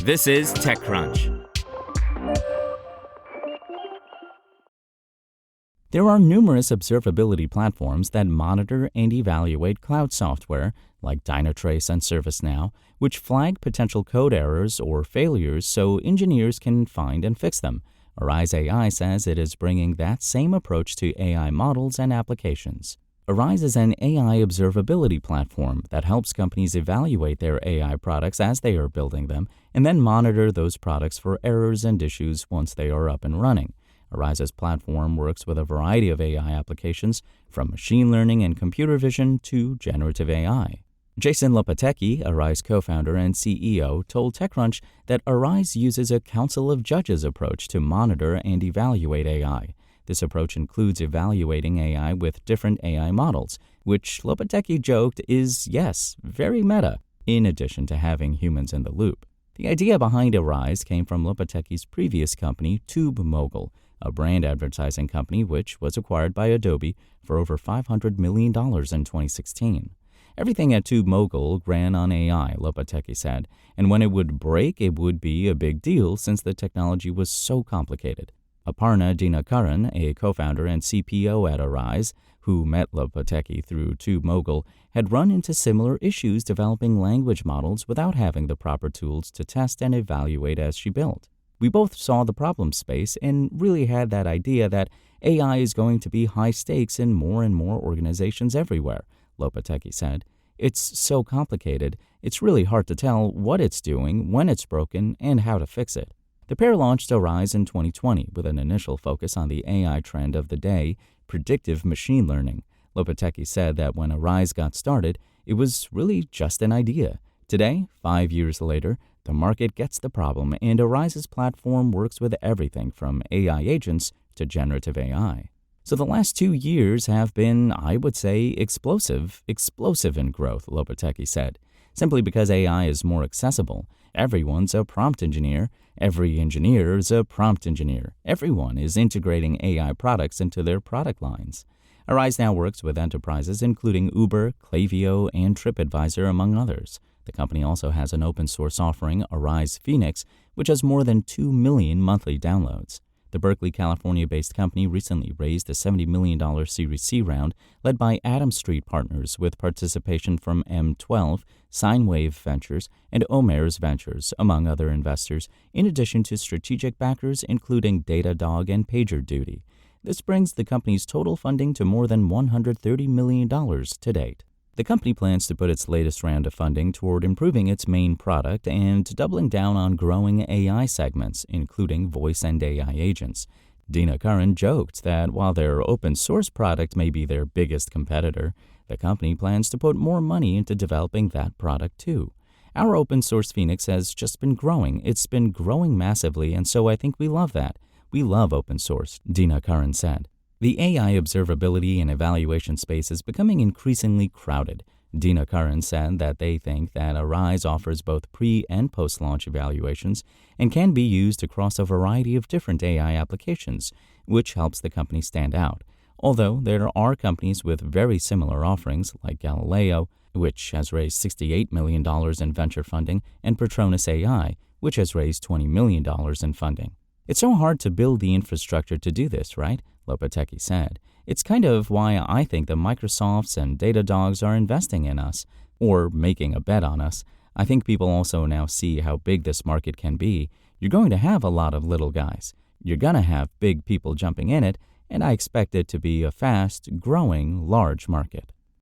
This is TechCrunch. There are numerous observability platforms that monitor and evaluate cloud software, like Dynatrace and ServiceNow, which flag potential code errors or failures so engineers can find and fix them. Arize AI says it is bringing that same approach to AI models and applications. Arize is an AI observability platform that helps companies evaluate their AI products as they are building them and then monitor those products for errors and issues once they are up and running. Arize's platform works with a variety of AI applications, from machine learning and computer vision to generative AI. Jason Lopatecki, Arize co-founder and CEO, told TechCrunch that Arize uses a council of judges approach to monitor and evaluate AI. This approach includes evaluating AI with different AI models, which Lopatecki joked is, yes, very meta, in addition to having humans in the loop. The idea behind Arize came from Lopatecki's previous company, TubeMogul, a brand advertising company which was acquired by Adobe for over $500 million in 2016. Everything at TubeMogul ran on AI, Lopatecki said, and when it would break, it would be a big deal since the technology was so complicated. Aparna Dinakaran, a co-founder and CPO at Arize, who met Lopatecki through TubeMogul, had run into similar issues developing language models without having the proper tools to test and evaluate as she built. We both saw the problem space and really had that idea that AI is going to be high stakes in more and more organizations everywhere, Lopatecki said. It's so complicated, it's really hard to tell what it's doing, when it's broken, and how to fix it. The pair launched Arize in 2020 with an initial focus on the AI trend of the day, predictive machine learning. Lopatecki said that when Arize got started, it was really just an idea. Today, 5 years later, the market gets the problem, and Arize's platform works with everything from AI agents to generative AI. So the last 2 years have been, I would say, explosive in growth, Lopatecki said. Simply because AI is more accessible. Everyone's a prompt engineer. Every engineer is a prompt engineer. Everyone is integrating AI products into their product lines. Arize now works with enterprises including Uber, Klaviyo, and TripAdvisor, among others. The company also has an open-source offering, Arize Phoenix, which has more than 2 million monthly downloads. The Berkeley, California-based company recently raised a $70 million Series C round led by Adam Street Partners with participation from M12, Sinewave Ventures, and Omer's Ventures, among other investors, in addition to strategic backers including Datadog and PagerDuty. This brings the company's total funding to more than $130 million to date. The company plans to put its latest round of funding toward improving its main product and doubling down on growing AI segments, including voice and AI agents. Dinakaran joked that while their open-source product may be their biggest competitor, the company plans to put more money into developing that product too. Our open-source Phoenix has just been growing. It's been growing massively, and so I think we love that. We love open source, Dinakaran said. The AI observability and evaluation space is becoming increasingly crowded. Dinakaran said that they think that Arize offers both pre- and post-launch evaluations and can be used across a variety of different AI applications, which helps the company stand out. Although there are companies with very similar offerings like Galileo, which has raised $68 million in venture funding, and Petronas AI, which has raised $20 million in funding. It's so hard to build the infrastructure to do this, right? Lopatecki said. It's kind of why I think the Microsofts and Datadogs are investing in us, or making a bet on us. I think people also now see how big this market can be. You're going to have a lot of little guys. You're going to have big people jumping in it, and I expect it to be a fast, growing, large market.